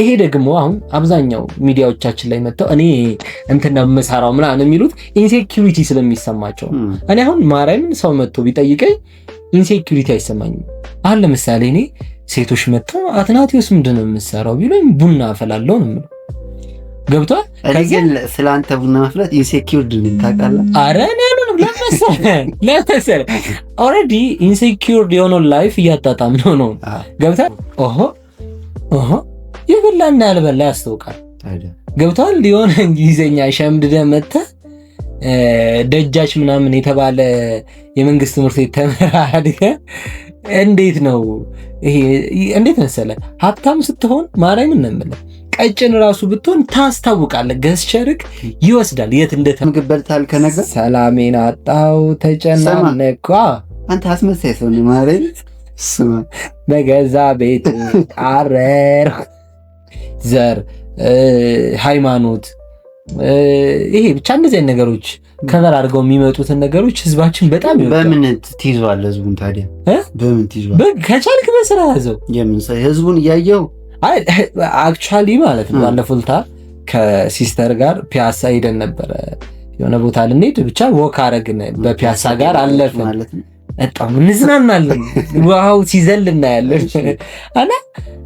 ይሄ ደግሞ አሁን አብዛኛው ሚዲያዎቻችን ላይ መጥተው እኔ እንትን ነው የምሰራው ምናምን የሚሉት ኢንሴኪዩሪቲ ስለሚሰማቸው። እኔ አሁን ማርያምን ሰው መጥቶ ቢጠይቀኝ ኢንሴኪዩሪቲ አይሰማኝም። አሁን ለምሳሌ እኔ ሴቶች መጥተው አትናቴዎስ ምንድን ነው የምትሰራው ቢሉኝ ቡና አፈላለሁ ነው የምለው። ገብቷል? ከዚህ ስለአንተ ቡና ማፍላት ኢንሴኪዩርድ ነኝ ታውቃለህ? ኧረ እኔ አልሆንም። ለመሰለህ ኦልሬዲ ኢንሴኪዩርድ የሆነውን ላይፍ እያጣጣምነው ነው። ገብቷል? ኦሆ የበላና ያልበላ ያስታውቃል። ገብቷል? የሆነ እንግሊዘኛ ሸምድደህ መጥተህ ደጃች ምናምን የተባለ የመንግስት ትምህርት ቤት ተምረህ አድገህ እንዴት ነው ይሄ? እንዴት መሰለህ ሀብታም ስትሆን ማርያምን ነው የምልህ ቀጭን ራሱ ብትሆን ታስታውቃለህ። ገስቸርክ ይወስዳል የት ምግብ በልተሃል ከነገር ሰላሜን አጣው ተጨናነኩ። አንተ አስመሳይ ሰው ነህ ማርያምን። ስማ በገዛ ቤት አረር ዘር ሃይማኖት ይሄ ብቻ እንደዚህ አይነት ነገሮች ከበር አድርገው የሚመጡትን ነገሮች ህዝባችን በጣም ይወዳል። በምን ትይዟል ህዝቡን ታዲያ? በምን ትይዟል? ከቻልክ በስራ ያዘው። የምን ሰው ህዝቡን እያየው አክቹዋሊ ማለት ነው። ባለፉልታ ከሲስተር ጋር ፒያሳ ሄደን ነበረ የሆነ ቦታ ልንሄድ ብቻ ወክ አረግን። በፒያሳ ጋር አለፍን ማለት ነው። በጣም እንዝናናለን። ዋው ሲዘል እናያለን። አና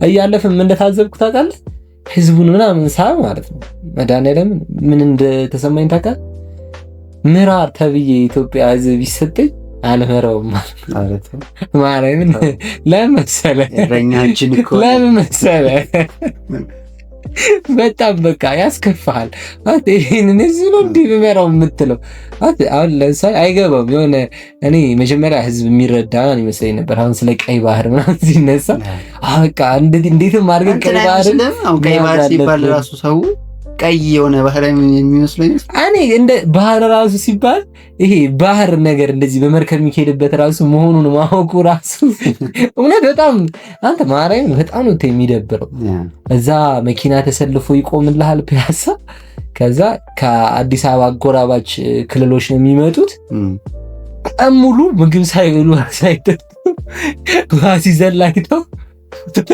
እያለፍን ምን እንደታዘብኩ ታውቃለህ? ህዝቡን ምናምን ሳ ማለት ነው መድኃኒዓለም ምን እንደተሰማኝ ታውቃለህ? ምራር ተብዬ ኢትዮጵያ ህዝብ ይሰጠኝ አልመረውም ማለት ነው። ማርያምን ለመሰለህ እረኛችን እኮ ለመሰለህ በጣም በቃ ያስከፋል። ይሄንን እዚህ ነው እንዲህ ብመራው የምትለው አሁን ለምሳሌ አይገባም። የሆነ እኔ መጀመሪያ ህዝብ የሚረዳን ይመስለኝ ነበር። አሁን ስለ ቀይ ባህር ምናምን ሲነሳ በቃ እንዴትም አድርገን ቀይ ባህር ሲባል ራሱ ሰው ቀይ የሆነ ባህር የሚመስለኝ እኔ እንደ ባህር ራሱ ሲባል ይሄ ባህር ነገር እንደዚህ በመርከብ የሚሄድበት ራሱ መሆኑን ማወቁ ራሱ እውነት በጣም አንተ ማርያምን በጣም ነው የሚደብረው። እዛ መኪና ተሰልፎ ይቆምልሃል ፒያሳ። ከዛ ከአዲስ አበባ አጎራባች ክልሎች ነው የሚመጡት። ሙሉ ምግብ ሳይበሉ ሳይጠጡ ሲዘል አይተው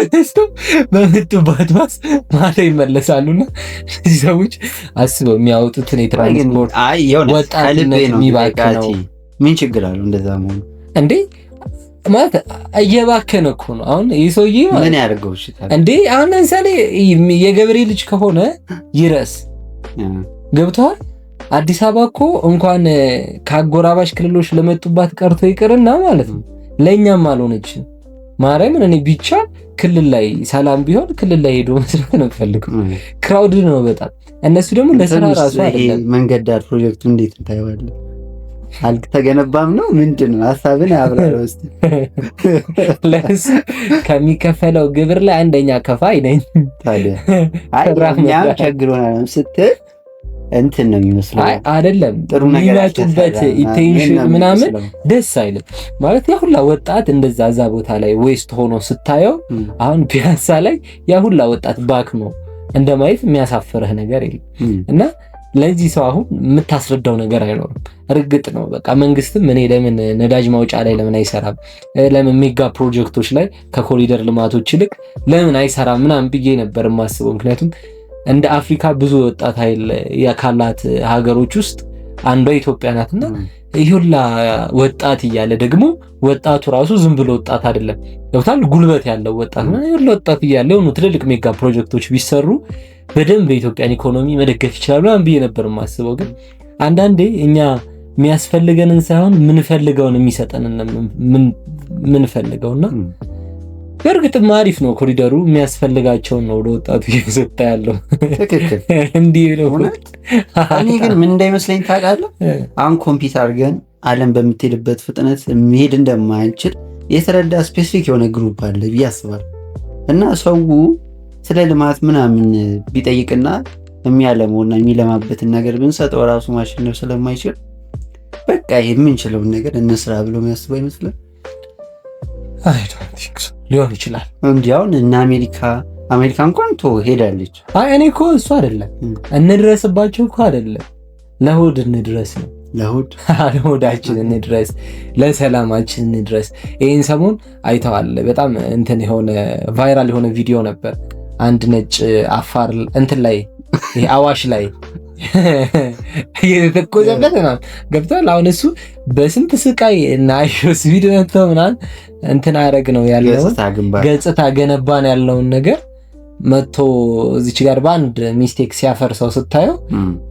ተስተው በመጡባት ባስ ማታ ይመለሳሉና እዚህ ሰዎች አስበው የሚያወጡትን የትራንስፖርት ወጣት የሚባክነው ምን ችግር አለው? እንደዛ መሆኑ እንዴ ማለት እየባከነ እኮ ነው። አሁን ይህ ሰውዬ ምን ያደርገው እንዴ? አሁን ለምሳሌ የገበሬ ልጅ ከሆነ ይረስ ገብተዋል። አዲስ አበባ እኮ እንኳን ከአጎራባሽ ክልሎች ለመጡባት ቀርቶ ይቅርና ማለት ነው ለእኛም አልሆነችም። ማርያምን እኔ ብቻ ክልል ላይ ሰላም ቢሆን ክልል ላይ ሄዶ መስራት ነው ፈልገው። ክራውድ ነው በጣም። እነሱ ደግሞ ለስራ ራሱ አይደለም። መንገድ ዳር ፕሮጀክቱ እንዴት ታየዋለህ? አልተገነባም ነው ምንድን ነው ሐሳብን አብራራው እስቲ። ለስ ከሚከፈለው ግብር ላይ አንደኛ ከፋይ ነኝ ታዲያ። እኛም ቸግሮናል ስትል እንትን ነው የሚመስለው አይደለም። የሚመጡበት ኢንቴንሽን ምናምን ደስ አይልም ማለት ያ ሁላ ወጣት እንደዛ እዛ ቦታ ላይ ዌስት ሆኖ ስታየው አሁን ፒያሳ ላይ ያ ሁላ ወጣት ባክ ነው እንደማየት የሚያሳፍርህ ነገር የለም። እና ለዚህ ሰው አሁን የምታስረዳው ነገር አይኖርም። እርግጥ ነው በቃ መንግስትም እኔ ለምን ነዳጅ ማውጫ ላይ ለምን አይሰራም፣ ለምን ሜጋ ፕሮጀክቶች ላይ ከኮሪደር ልማቶች ይልቅ ለምን አይሰራም ምናምን ብዬ ነበር የማስበው። ምክንያቱም እንደ አፍሪካ ብዙ ወጣት ኃይል ያካላት ሀገሮች ውስጥ አንዷ ኢትዮጵያ ናትና ይሁላ ወጣት እያለ ደግሞ ወጣቱ ራሱ ዝም ብሎ ወጣት አይደለም ያውታል ጉልበት ያለው ወጣት ነው። ይሁላ ወጣት እያለ ነው ትልልቅ ሜጋ ፕሮጀክቶች ቢሰሩ በደንብ የኢትዮጵያን ኢኮኖሚ መደገፍ ይችላሉ ምናምን ብዬ ነበር የማስበው። ግን አንዳንዴ እኛ የሚያስፈልገንን ሳይሆን ምንፈልገውን የሚሰጠንን ምን ፈልገውና በእርግጥም አሪፍ ነው ኮሪደሩ የሚያስፈልጋቸውን ነው ለወጣቱ እየሰጠ ያለው። ትክክል እንዲህ ነው። እኔ ግን ምን እንዳይመስለኝ ታውቃለህ? አሁን ኮምፒውተር ግን ዓለም በምትሄድበት ፍጥነት መሄድ እንደማይችል የተረዳ ስፔሲፊክ የሆነ ግሩፕ አለ ብዬ አስባለሁ። እና ሰው ስለ ልማት ምናምን ቢጠይቅና የሚያለመውና የሚለማበትን ነገር ብንሰጠው ራሱ ማሸነፍ ስለማይችል በቃ የምንችለውን ነገር እንስራ ብሎ የሚያስበው አይመስልም? ሊሆን ይችላል እንጂ አሁን እና አሜሪካ እንኳን ሄዳለች። እኔ እኮ እሱ አይደለም እንድረስባቸው እኮ አይደለም፣ ለሆድ እንድረስ ነው። ለሆዳችን እንድረስ፣ ለሰላማችን እንድረስ። ይህን ሰሞን አይተዋል። በጣም እንትን የሆነ ቫይራል የሆነ ቪዲዮ ነበር። አንድ ነጭ አፋር እንትን ላይ ይሄ አዋሽ ላይ የተተኮሰበት ምናምን ገብቷል። አሁን እሱ በስንት ስቃይ እና አይሾስ ቪዲዮ ነው ምናምን እንትን አረግ ነው ያለው ገጽታ ገነባን ያለውን ነገር መጥቶ እዚች ጋር በአንድ ሚስቴክ ሲያፈርሰው ስታየው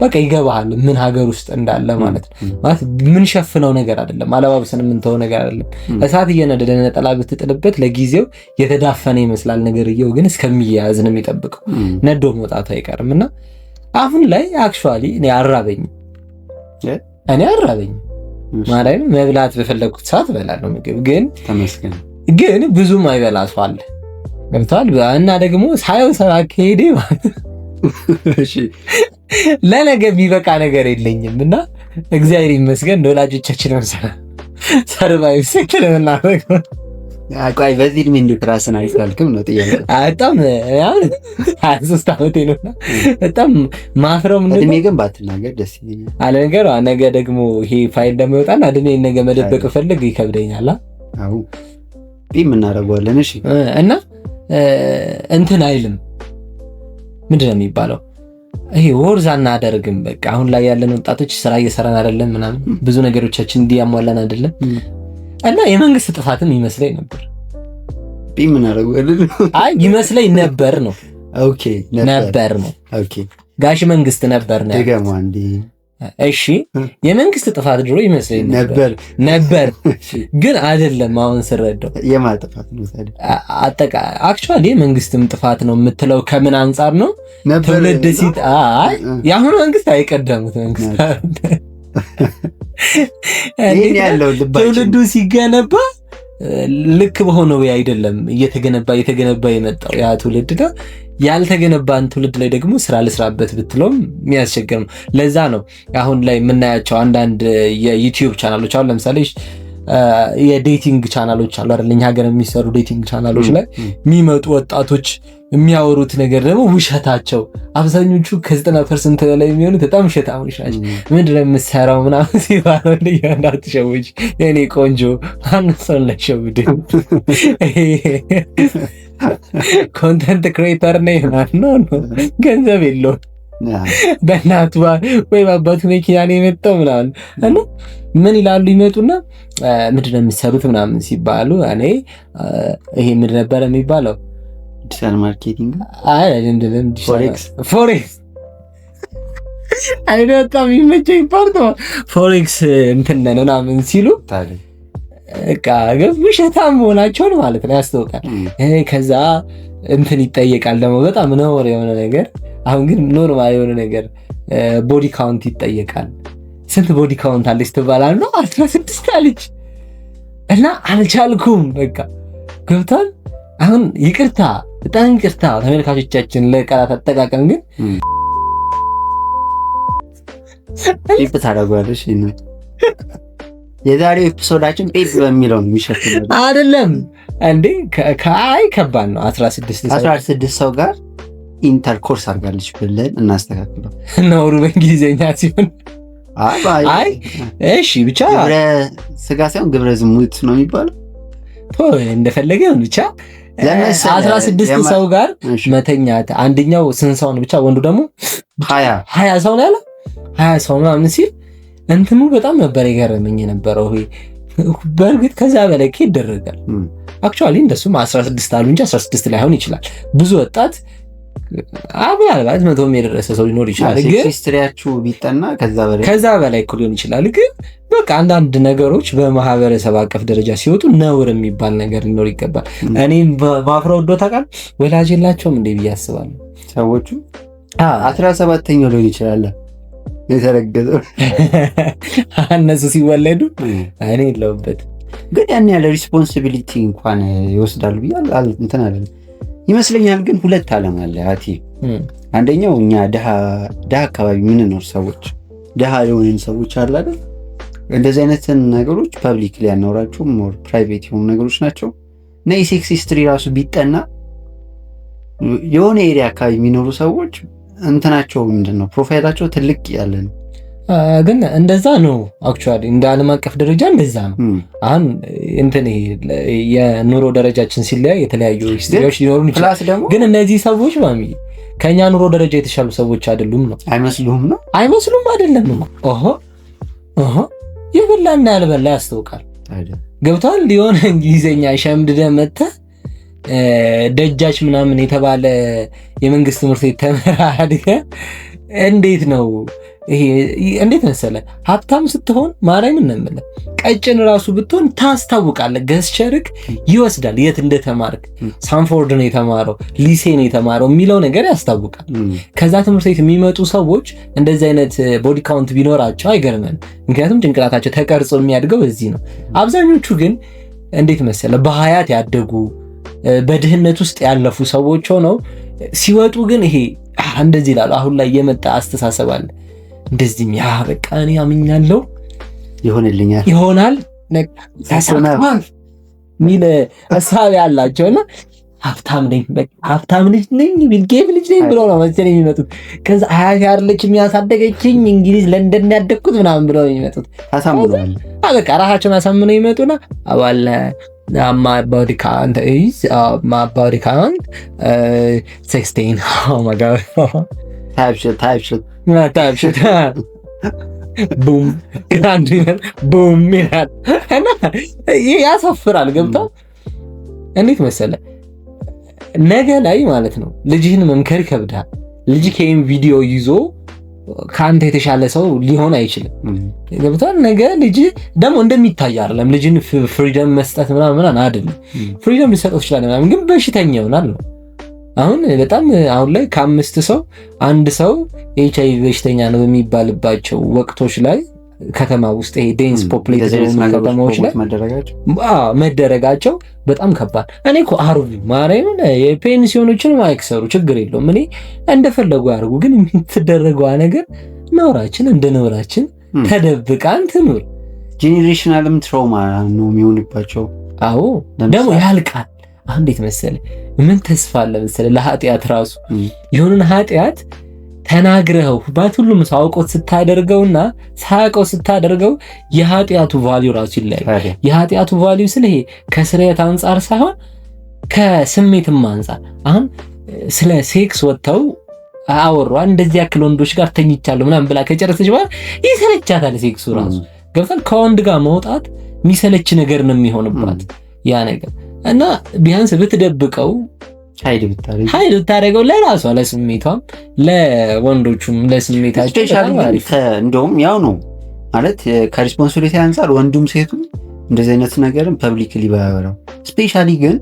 በቃ ይገባሃል ምን ሀገር ውስጥ እንዳለ ማለት ነው። ማለት ምን ሸፍነው ነገር አይደለም፣ አለባብሰን የምንተው ነገር አይደለም። እሳት እየነደደ ነጠላ ብትጥልበት ለጊዜው የተዳፈነ ይመስላል ነገርየው፣ ግን እስከሚያያዝ ነው የሚጠብቀው። ነዶ መውጣቱ አይቀርም። እና አሁን ላይ አክቹአሊ እኔ አራበኝ ማለት መብላት በፈለኩት ሰዓት እበላለሁ ምግብ፣ ግን ብዙም አይበላ ሰው አለ ገብቷል። እና ደግሞ ሳየው ሰራ ከሄደ እሺ ለነገ የሚበቃ ነገር የለኝም። እና እግዚአብሔር ይመስገን ወላጆቻችን ሰርቫይቭ ሰክለና አቋይ በዚህ እድሜ እንዴት ራስን አይሳልክም ነው ጥያቄ። በጣም ያው 23 ዓመቴ ነውና በጣም ማፍረው ምን እድሜ ግን ባትናገር ደስ ይለኛል አለ ነገር። ነገ ደግሞ ይሄ ፋይል ደግሞ ይወጣና እድሜ ነገ መደበቅ ፈልግ ይከብደኛል። አዎ ቢም እናደርገዋለን። እሺ እና እንትን አይልም ምንድን ነው የሚባለው ይሄ ወርዝ አናደርግም። በቃ አሁን ላይ ያለን ወጣቶች ስራ እየሰራን አይደለም ምናምን ብዙ ነገሮቻችን እንዲያሟላን አይደለም። እና የመንግስት ጥፋትም ይመስለኝ ነበር። ቢም እናደርገዋለን አይ ይመስለኝ ነበር ነው። ኦኬ ነበር ነው። ኦኬ ጋሽ መንግስት ነበር ነው ደገማ እንዴ? እሺ የመንግስት ጥፋት ድሮ ይመስለኝ ነበር ግን አይደለም። አሁን ስረዳው የማን ጥፋት ነው ታዲያ? አክቹአሊ የመንግስትም ጥፋት ነው የምትለው ከምን አንጻር ነው? ትውልድ ሲት አይ የአሁኑ መንግስት አይቀደሙት መንግስት ይሄን ያለው ልባችን ትውልዱ ሲገነባ ልክ በሆነ ወይ አይደለም እየተገነባ የመጣው ያ ትውልድ ነው። ያልተገነባን ትውልድ ላይ ደግሞ ስራ ልስራበት ብትሎም የሚያስቸግር ነው። ለዛ ነው አሁን ላይ የምናያቸው አንዳንድ የዩቲዩብ ቻናሎች አሉ። ለምሳሌ የዴቲንግ ቻናሎች አሉ አይደል? እኛ ሀገር የሚሰሩ ዴቲንግ ቻናሎች ላይ የሚመጡ ወጣቶች የሚያወሩት ነገር ደግሞ ውሸታቸው አብዛኞቹ ከ90% በላይ የሚሆኑት በጣም ውሸታሞች ናቸው። ምንድን ነው የምትሰራው ምናምን ሲባል እንዳትሸውጅ የኔ ቆንጆ አንሰን ለሸውድ ኮንተንት ክሬተር ነኝ ነው ገንዘብ የለውም በእናቱ ወይ በአባቱ መኪና ነው የመጣው ምናምን እና ምን ይላሉ ይመጡና ምንድን ነው የምትሰሩት ምናምን ሲባሉ እኔ ይሄ ምንድን ነበር የሚባለው ዲጂታል ማርኬቲንግ አይደለም ፎሬክስ አይደለም በጣም የሚመቸኝ ፓርት ፎሬክስ እንትን ነው ምናምን ሲሉ በቃ ውሸታም መሆናቸውን ማለት ነው ያስታውቃል። ከዛ እንትን ይጠየቃል ደግሞ በጣም ነውር የሆነ ነገር። አሁን ግን ኖርማል የሆነ ነገር ቦዲ ካውንት ይጠየቃል። ስንት ቦዲ ካውንት አለች ትባላል ነው 16 አለች እና አልቻልኩም በቃ ገብቷል። አሁን ይቅርታ በጣም ይቅርታ ተመልካቾቻችን ለቃላት አጠቃቀም ግን ፒፕ ታደርጓለሽ ነው የዛሬው ኤፒሶዳችን ፒፕ በሚለው ነው የሚሸፍነው አይደለም እንዴ? ከአይ ከባድ ነው 16 ሰው ጋር ኢንተርኮርስ አድርጋለች ብለን እናስተካክለው። ነውሩ በእንግሊዝኛ ሲሆን አይ እሺ ብቻ ግብረ ስጋ ሳይሆን ግብረ ዝሙት ነው የሚባለው። እንደፈለገ ብቻ 16 ሰው ጋር መተኛት አንደኛው ስንት ሰው ነው ብቻ ወንዱ ደግሞ 20 ሰው ነው ያለ 20 ሰው ምናምን ሲል እንትኑ በጣም ነበር የገረመኝ የነበረው። በእርግጥ ከዛ በላይ ይደረጋል። አክቹአሊ እንደሱም 16 አሉ እንጂ 16 ላይሆን ይችላል። ብዙ ወጣት ምናልባት 100 የደረሰ ሰው ሊኖር ይችላል። ግን ሂስትሪያችሁ ቢጠና ከዛ በላይ እኮ ሊሆን ይችላል። ግን በቃ አንዳንድ ነገሮች በማህበረሰብ አቀፍ ደረጃ ሲወጡ ነውር የሚባል ነገር ሊኖር ይገባል። እኔም ባፍራ ወዶ ታውቃለህ ወላጅ የላቸውም እንዴ ብዬ አስባለሁ። ሰዎቹ 17ኛው ሊሆን ይችላል የተረገዘው እነሱ ሲወለዱ እኔ የለሁበት። ግን ያን ያለ ሪስፖንሲቢሊቲ እንኳን ይወስዳሉ ብያለሁ እንትን አለ ይመስለኛል። ግን ሁለት ዓለም አለ አቲ። አንደኛው እኛ ደሃ አካባቢ የምንኖር ሰዎች ደሃ የሆንን ሰዎች አለ አይደል? እንደዚህ አይነት ነገሮች ፐብሊክ ላይ ያናወራቸው ሞር ፕራይቬት የሆኑ ነገሮች ናቸው። እና የሴክስ ሂስትሪ ራሱ ቢጠና የሆነ ኤሪያ አካባቢ የሚኖሩ ሰዎች እንትናቸው ምንድነው ፕሮፋይላቸው ትልቅ ያለ ነው። ግን እንደዛ ነው አክቹአሊ እንደ ዓለም አቀፍ ደረጃ እንደዛ ነው። አሁን እንትን የኑሮ ደረጃችን ሲለያይ የተለያዩ ሂስትሪዎች ሊኖሩን ይችላል። ግን እነዚህ ሰዎች ማሚ ከኛ ኑሮ ደረጃ የተሻሉ ሰዎች አይደሉም ነው? አይመስሉም አይደለም ነው። ኦሆ የበላና ያልበላ ያስታውቃል። ገብቷል። የሆነ እንግሊዘኛ ሸምድደ መተህ ደጃች ምናምን የተባለ የመንግስት ትምህርት ቤት ተምረህ አድገህ እንዴት ነው ይሄ? እንዴት መሰለህ ሀብታም ስትሆን ማርያምን ነው የምልህ ቀጭን ራሱ ብትሆን ታስታውቃለህ። ገስቸርክ ይወስዳል የት እንደተማርክ። ሳንፎርድ ነው የተማረው፣ ሊሴ ነው የተማረው የሚለው ነገር ያስታውቃል። ከዛ ትምህርት ቤት የሚመጡ ሰዎች እንደዚህ አይነት ቦዲ ካውንት ቢኖራቸው አይገርምም። ምክንያቱም ጭንቅላታቸው ተቀርጾ የሚያድገው እዚህ ነው። አብዛኞቹ ግን እንዴት መሰለህ በሀያት ያደጉ በድህነት ውስጥ ያለፉ ሰዎች ሆነው ሲወጡ ግን ይሄ እንደዚህ ይላሉ። አሁን ላይ የመጣ አስተሳሰብ አለ እንደዚህ በቃ እኔ አምኛለሁ ይሆንልኛል ይሆናል ሚል ሀሳብ ያላቸውና ሀብታም ነኝ በቃ ሀብታም ልጅ ነኝ ቢልጌት ልጅ ነኝ ብለው ነው መሰለኝ የሚመጡት። ከዛ አያት ያለች የሚያሳደገችኝ እንግሊዝ ለንደን ያደግኩት ምናምን ብለው የሚመጡት ታሳምነዋል። በቃ ራሳቸውን አሳምነው ይመጡና አባለ my body count is 16. Oh my god. type shit boom grand winner boom ሚላል እና ያሳፍራል። ገብቷል። እንዴት መሰለ ነገ ላይ ማለት ነው ልጅህን መምከር ይከብዳል። ልጅ ከይም ቪዲዮ ይዞ ከአንተ የተሻለ ሰው ሊሆን አይችልም። ገብቷል። ነገ ልጅ ደግሞ እንደሚታይ አይደለም። ልጅን ፍሪደም መስጠት ምናምን አይደለም። ፍሪደም ሊሰጠው ይችላል ምናምን፣ ግን በሽተኛ ይሆናል ነው። አሁን በጣም አሁን ላይ ከ5 ሰው 1 ሰው HIV በሽተኛ ነው በሚባልባቸው ወቅቶች ላይ ከተማ ውስጥ ይሄ ዴንስ ፖፑሌትድ ከተማዎች ላይ መደረጋቸው በጣም ከባድ። እኔ እኮ አርቡ ማርያምን የፔንሲዮኖችን ማይክሰሩ ችግር የለውም እኔ እንደፈለጉ ያርጉ። ግን የምትደረገው ነገር ነውራችን እንደ ነውራችን ተደብቃን ትኑር። ጄኔሬሽናልም ትራውማ ነው የሚሆንባቸው። አዎ ደግሞ ያልቃል። እንዴት መሰለ ምን ተስፋ አለ መሰለ ለኃጢአት ራሱ የሆነን ኃጢአት ተናግረው ሁሉም ሰው አውቆት ስታደርገውና ሳያውቀው ስታደርገው የኃጢአቱ ቫልዩ ራሱ ይለያል። የኃጢአቱ ቫልዩ ስለዚህ ከስርየት አንፃር ሳይሆን ከስሜትም አንፃር። አሁን ስለ ሴክስ ወጥተው አወሯ እንደዚህ ያክል ወንዶች ጋር ተኝቻለሁ ምናምን ብላ ከጨረሰች በኋላ ይሰለቻታል ሴክሱ ራሱ። ገብቷል። ከወንድ ጋር መውጣት የሚሰለች ነገር ነው የሚሆንባት ያ ነገር እና ቢያንስ ብትደብቀው ኃይል ብታደርገው ለራሷ ለስሜቷም ለወንዶቹም ለስሜታቸው እንደውም ያው ነው ማለት ከሪስፖንሲቢሊቲ አንፃር ወንዱም ሴቱም እንደዚህ አይነት ነገርም ፐብሊክሊ ባያወራው። ስፔሻሊ ግን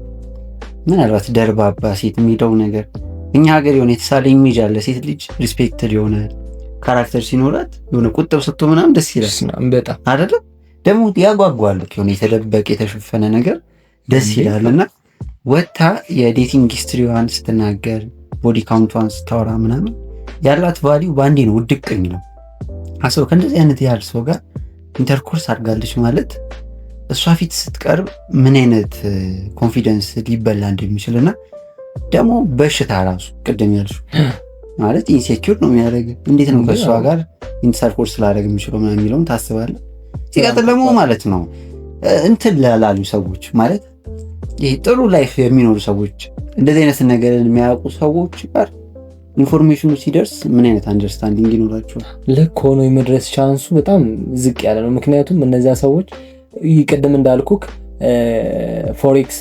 ምናልባት ደርባባ ሴት የሚለው ነገር እኛ ሀገር የሆነ የተሳለ ኢሜጅ አለ። ሴት ልጅ ሪስፔክትድ የሆነ ካራክተር ሲኖራት የሆነ ቁጥብ ስትሆን ምናምን ደስ ይላል በጣም አይደለ? ደግሞ ያጓጓል የሆነ የተደበቀ የተሸፈነ ነገር ደስ ይላልና ወታ የዴቲንግ ሂስትሪዋን ስትናገር ቦዲ ካውንቷን ስታወራ ምናምን ያላት ቫልዩ ባንዴ ነው ውድቅኝ ነው። አሰው ከእንደዚህ አይነት ያህል ሰው ጋር ኢንተርኮርስ አድርጋለች ማለት እሷ ፊት ስትቀርብ ምን አይነት ኮንፊደንስ ሊበላ እንደሚችልና ደግሞ በሽታ ራሱ ቅድም ያልሽው ማለት ኢንሴኪዩር ነው የሚያደርግ። እንዴት ነው ከእሷ ጋር ኢንተርኮርስ ላደርግ የሚችለው ምናምን የሚለውን ታስባለህ። ሲቀጥል ደግሞ ማለት ነው እንትን ላላሉ ሰዎች ማለት ይሄ ጥሩ ላይፍ የሚኖሩ ሰዎች እንደዚህ አይነት ነገር የሚያውቁ ሰዎች ጋር ኢንፎርሜሽኑ ሲደርስ ምን አይነት አንደርስታንዲንግ ይኖራቸዋል? ልክ ሆኖ የመድረስ ቻንሱ በጣም ዝቅ ያለ ነው። ምክንያቱም እነዚያ ሰዎች ይቀደም እንዳልኩክ ፎሬክስ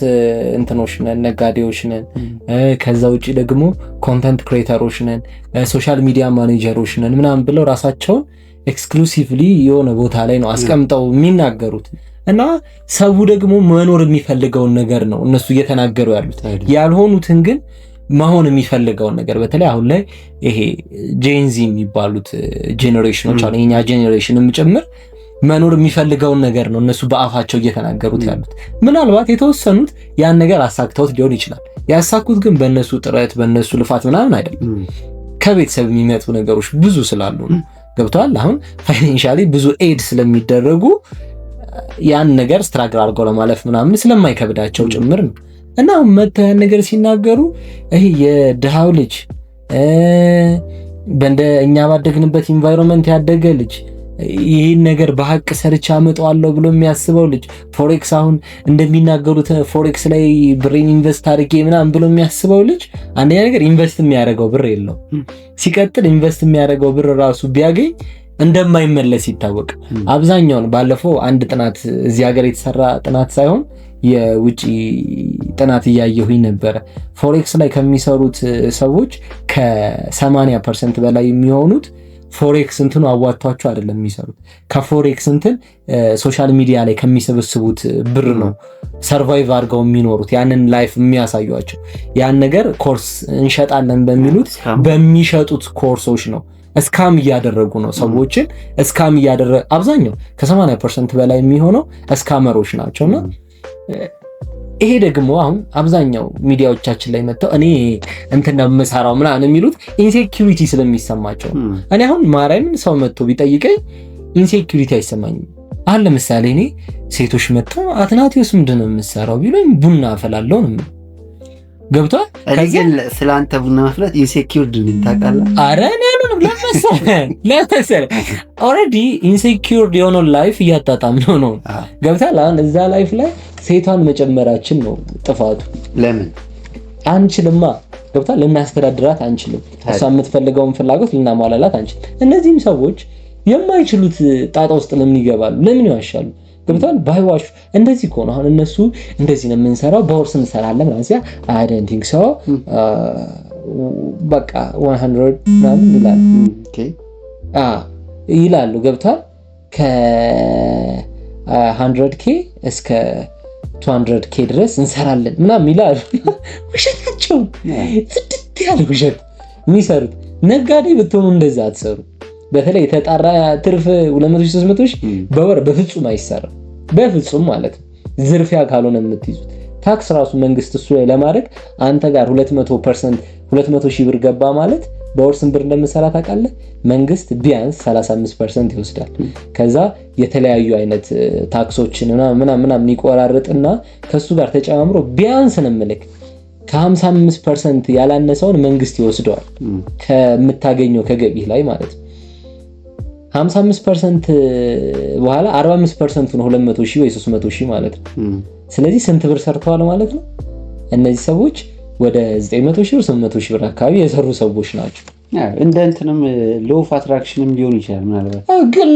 እንትኖች ነን፣ ነጋዴዎች ነን። ከዛ ውጪ ደግሞ ኮንተንት ክሬተሮች ነን፣ ሶሻል ሚዲያ ማኔጀሮች ነን ምናምን ብለው ራሳቸውን ኤክስክሉሲቭሊ የሆነ ቦታ ላይ ነው አስቀምጠው የሚናገሩት እና ሰው ደግሞ መኖር የሚፈልገውን ነገር ነው እነሱ እየተናገሩ ያሉት። ያልሆኑትን ግን መሆን የሚፈልገውን ነገር በተለይ አሁን ላይ ይሄ ጄንዚ የሚባሉት ጄኔሬሽኖች አሉ፣ የኛ ጄኔሬሽንም ጭምር መኖር የሚፈልገውን ነገር ነው እነሱ በአፋቸው እየተናገሩት ያሉት። ምናልባት የተወሰኑት ያን ነገር አሳክተውት ሊሆን ይችላል። ያሳኩት ግን በእነሱ ጥረት በእነሱ ልፋት ምናምን አይደለም። ከቤተሰብ የሚመጡ ነገሮች ብዙ ስላሉ ነው። ገብተዋል። አሁን ፋይናንሻሊ ብዙ ኤድ ስለሚደረጉ ያን ነገር ስትራግል አድርገው ለማለፍ ምናምን ስለማይከብዳቸው ጭምር ነው። እና መተው ያን ነገር ሲናገሩ ይሄ የድሃው ልጅ በእንደ እኛ ባደግንበት ኢንቫይሮንመንት ያደገ ልጅ ይህን ነገር በሀቅ ሰርቻ አመጣዋለሁ ብሎ የሚያስበው ልጅ ፎሬክስ አሁን እንደሚናገሩት ፎሬክስ ላይ ብሬን ኢንቨስት አድርጌ ምናምን ብሎ የሚያስበው ልጅ አንደኛ ነገር ኢንቨስት የሚያደርገው ብር የለው። ሲቀጥል ኢንቨስት የሚያደርገው ብር ራሱ ቢያገኝ እንደማይመለስ ይታወቅ። አብዛኛውን ባለፈው አንድ ጥናት እዚህ ሀገር የተሰራ ጥናት ሳይሆን የውጪ ጥናት እያየሁኝ ነበረ። ፎሬክስ ላይ ከሚሰሩት ሰዎች ከ80% በላይ የሚሆኑት ፎሬክስ እንትኑ አዋጥቷቸው አይደለም የሚሰሩት። ከፎሬክስ እንትን ሶሻል ሚዲያ ላይ ከሚሰበስቡት ብር ነው ሰርቫይቭ አድርገው የሚኖሩት፣ ያንን ላይፍ የሚያሳዩቸው። ያን ነገር ኮርስ እንሸጣለን በሚሉት በሚሸጡት ኮርሶች ነው እስካም እያደረጉ ነው ሰዎችን። እስካም እያደረጉ አብዛኛው ከ80% በላይ የሚሆነው እስካመሮች ናቸውና ይሄ ደግሞ አሁን አብዛኛው ሚዲያዎቻችን ላይ መጥተው እኔ እንትን ነው የምሰራው ምናምን የሚሉት ኢንሴኪዩሪቲ ስለሚሰማቸው። እኔ አሁን ማርያምን ሰው መጥቶ ቢጠይቀኝ ኢንሴኪዩሪቲ አይሰማኝም። አሁን ለምሳሌ እኔ ሴቶች መጥተው አትናቴዎስ ምንድን ነው የምትሰራው ቢሉኝ ቡና አፈላለሁ ነው ገብቷል። ከዚህ ስለአንተ ቡና ማፍላት ኢንሴኪዩርድ ነኝ ታውቃለህ? ኧረ እኔ አልሆንም። ለመሰለህ ኦልሬዲ ኢንሴኪዩርድ የሆነው ላይፍ እያጣጣምነው ነው። ገብቷል። አሁን እዛ ላይፍ ላይ ሴቷን መጨመራችን ነው ጥፋቱ። ለምን አንችልማ? ገብቷል። ልናስተዳድራት አንችልም። እሷ የምትፈልገውን ፍላጎት ልናሟላላት አንችልም። እነዚህም ሰዎች የማይችሉት ጣጣ ውስጥ ለምን ይገባሉ? ለምን ይዋሻሉ? ገብቷል። ባይዋሹ እንደዚህ እኮ ነው። አሁን እነሱ እንደዚህ ነው የምንሰራው በወርስ እንሰራለን ምናምን ሲያ አይ ዶንት ቲንክ ሶ በቃ 100 ምናምን ይላሉ። ኦኬ ይላሉ። ገብቷል። ከ100k እስከ 200k ድረስ እንሰራለን ምናምን ይላሉ። ውሸታቸው ጽድት ያለ ውሸት የሚሰሩት። ነጋዴ ብትሆኑ እንደዛ አትሰሩ። በተለይ የተጣራ ትርፍ 200-300 በወር በፍጹም አይሰራም። በፍጹም ማለት ነው። ዝርፊያ ካልሆነ የምትይዙት ታክስ ራሱ መንግስት እሱ ላይ ለማድረግ አንተ ጋር 200% 200,000 ብር ገባ ማለት በወር ስንት ብር እንደምሰራ ታውቃለህ? መንግስት ቢያንስ 35% ይወስዳል። ከዛ የተለያዩ አይነት ታክሶችን ምናምን ይቆራርጥና ከሱ ጋር ተጨማምሮ ቢያንስ ነው የምልክ ከ55% ያላነሰውን መንግስት ይወስደዋል ከምታገኘው ከገቢ ላይ ማለት ነው። 55% በኋላ 45% ነው 200,000 ወይ 300,000 ማለት ነው። ስለዚህ ስንት ብር ሰርተዋል ማለት ነው? እነዚህ ሰዎች ወደ 900,000 ብር 800,000 ብር አካባቢ የሰሩ ሰዎች ናቸው። እንደ እንትንም ሎው ኦፍ አትራክሽንም ሊሆን ይችላል ምናልባት። ግን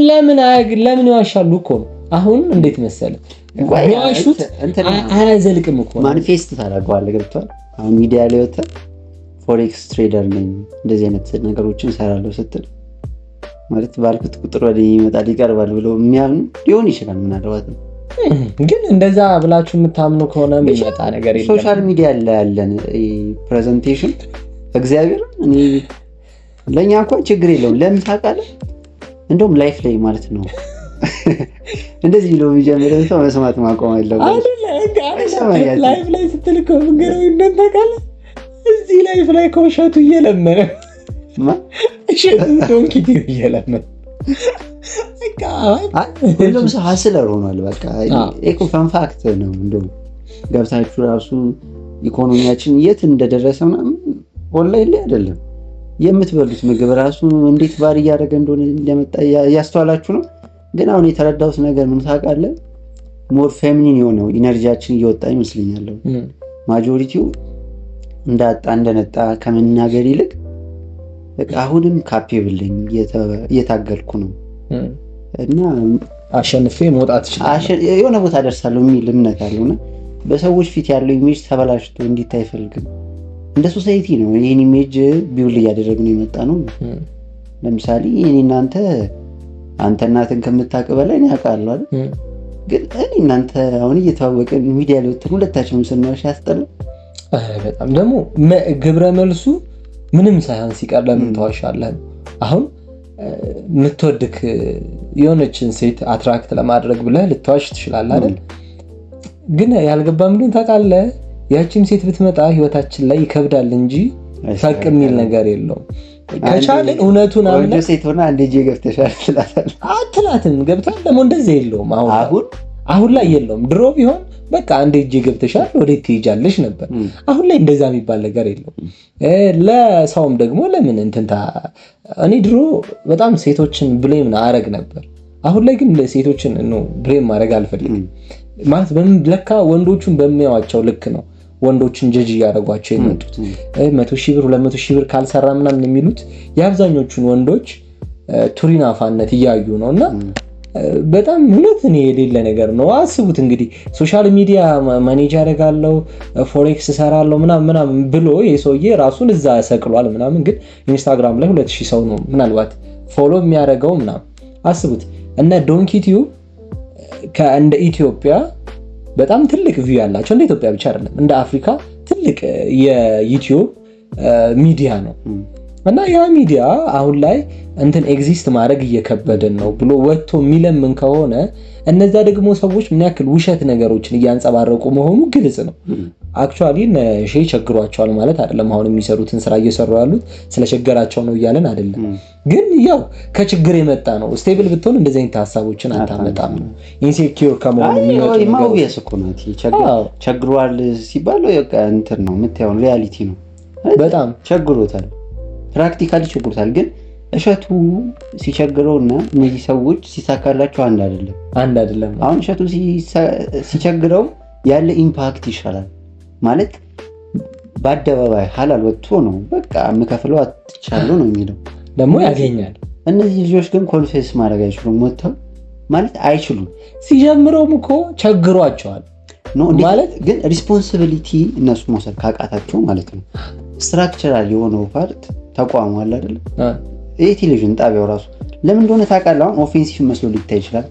ለምን ይዋሻሉ እኮ ነው። አሁን እንዴት መሰለ ያዋሹት አያዘልቅም እኮ ማኒፌስት ታደርገዋለህ። ገብቷል። አሁን ሚዲያ ላይ ወጥተህ ፎሬክስ ትሬደር ነኝ እንደዚህ አይነት ነገሮችን እሰራለሁ ስትል ማለት ባልኩት ቁጥር ወደ ይመጣል ይቀርባል ብሎ የሚያምኑ ሊሆን ይችላል ምናልባት። ግን እንደዛ ብላችሁ የምታምኑ ከሆነ የሚመጣ ነገር የለም። ሶሻል ሚዲያ ላይ ያለን ፕሬዘንቴሽን እግዚአብሔር እኔ ለኛ እንኳን ችግር የለውም። ለምን ታውቃለህ? እንደውም ላይፍ ላይ ማለት ነው እንደዚህ ብሎ የሚጀምረው ሰው መስማት ማቆም አለበት አይደል? ላይፍ ላይ ስትልከ ምንገረው እንደታውቃለህ እዚህ ላይፍ ላይ ኮሸቱ እየለመነ እሸቱ ዶንኪቲ እየለመነ በቃ ሁሉም ሰው ሀስለር ሆኗል። በቃ እኮ ፈን ፋክት ነው። እንደው ገብታችሁ ራሱ ኢኮኖሚያችን የት እንደደረሰ ምናምን ኦንላይን ላይ አይደለም የምትበሉት ምግብ ራሱ እንዴት ባር እያደረገ እንደሆነ እንደመጣ ያስተዋላችሁ ነው። ግን አሁን የተረዳሁት ነገር ምን ታውቃለህ? ሞር ፌሚኒን የሆነው ኢነርጂያችን እየወጣ ይመስለኛል። ማጆሪቲው እንዳጣ እንደነጣ ከመናገር ይልቅ በቃ አሁንም ካፔብል ነኝ እየታገልኩ ነው እና አሸንፌ መውጣት ይችላል የሆነ ቦታ ደርሳለሁ የሚል እምነት አለውና በሰዎች ፊት ያለው ኢሜጅ ተበላሽቶ እንዲታይ አይፈልግም። እንደ ሶሳይቲ ነው ይሄን ኢሜጅ ቢውል እያደረግን የመጣ ነው። ለምሳሌ እኔ እናንተ አንተ እናትን ከምታውቅ በላይ እኔ አውቃለሁ አይደል? ግን እኔ እናንተ አሁን እየተዋወቀን ሚዲያ ላይ ወጥተን ሁለታችንም ስናወራ ያስጠላል። በጣም ደግሞ ግብረ መልሱ ምንም ሳይሆን ሲቀር ለምን ተዋሻለህ? አሁን የምትወድክ የሆነችን ሴት አትራክት ለማድረግ ብለህ ልትዋሽ ትችላለህ አይደል? ግን ያልገባ ምንድን ታውቃለህ? ያቺም ሴት ብትመጣ ህይወታችን ላይ ይከብዳል እንጂ ፈቅ የሚል ነገር የለውም። ከቻልን እውነቱን አምነህ ሴት ሆና አንዴ ገብተሻል ትላታለህ። አትላትም። ገብቷል ደግሞ እንደዚህ የለውም። አሁን አሁን ላይ የለውም። ድሮ ቢሆን በቃ አንድ እጅ ገብተሻል ወዴት ትሄጃለሽ ነበር። አሁን ላይ እንደዛ የሚባል ነገር የለውም። ለሰውም ደግሞ ለምን እንትንታ እኔ ድሮ በጣም ሴቶችን ብሌም አረግ ነበር። አሁን ላይ ግን ሴቶችን ነው ብሌም ማድረግ አልፈልግም። ማለት ለካ ወንዶቹን በሚያዋቸው ልክ ነው ወንዶችን ጀጅ እያደረጓቸው የመጡት 100,000 ብር 200,000 ብር ካልሰራ ምናምን የሚሉት የአብዛኞቹን ወንዶች ቱሪናፋነት እያዩ ነውና በጣም እውነት ነው የሌለ ነገር ነው። አስቡት እንግዲህ ሶሻል ሚዲያ ማኔጅ ያደርጋለሁ ፎሬክስ እሰራለሁ ምናምን ብሎ የሰውዬ ራሱን እዛ ሰቅሏል ምናምን፣ ግን ኢንስታግራም ላይ 2,000 ሰው ነው ምናልባት ፎሎ የሚያደርገው ምናምን። አስቡት እነ ዶንኪ ቲዩብ ከእንደ ኢትዮጵያ በጣም ትልቅ ቪው ያላቸው እንደ ኢትዮጵያ ብቻ አይደለም እንደ አፍሪካ ትልቅ የዩቲዩብ ሚዲያ ነው። እና ያ ሚዲያ አሁን ላይ እንትን ኤግዚስት ማድረግ እየከበደን ነው ብሎ ወጥቶ የሚለምን ከሆነ እነዛ ደግሞ ሰዎች ምን ያክል ውሸት ነገሮችን እያንጸባረቁ መሆኑ ግልጽ ነው። አክቹአሊ ነሺ ቸግሯቸዋል ማለት አይደለም። አሁን የሚሰሩትን ስራ እየሰሩ ያሉት ስለቸገራቸው ነው እያለን አይደለም። ግን ያው ከችግር የመጣ ነው። ስቴብል ብትሆን እንደዚህ አይነት ሀሳቦችን አታመጣም ነው። ኢንሴኪዩር ከመሆኑ ቸግሯል ሲባል በቃ እንትን ነው የምታየው፣ ሪያሊቲ ነው። በጣም ቸግሮታል፣ ፕራክቲካሊ ቸግሮታል። ግን እሸቱ ሲቸግረውና እነዚህ ሰዎች ሲሳካላቸው አንድ አይደለም። አሁን እሸቱ ሲቸግረው ያለ ኢምፓክት ይሻላል ማለት በአደባባይ ሐላል ወጥቶ ነው በቃ የምከፍለው አጥቻለሁ ነው የሚለው ደግሞ ያገኛል። እነዚህ ልጆች ግን ኮንፌስ ማድረግ አይችሉም፣ ወጥተው ማለት አይችሉም። ሲጀምረውም እኮ ቸግሯቸዋል ማለት ግን ሪስፖንሲቢሊቲ እነሱ መውሰድ ካቃታቸው ማለት ነው። ስትራክቸራል የሆነው ፓርት ተቋሙ አለ አይደል? የቴሌቪዥን ጣቢያው ራሱ ለምን እንደሆነ ታውቃለህ? አሁን ኦፌንሲቭ መስሎ ሊታይ ይችላል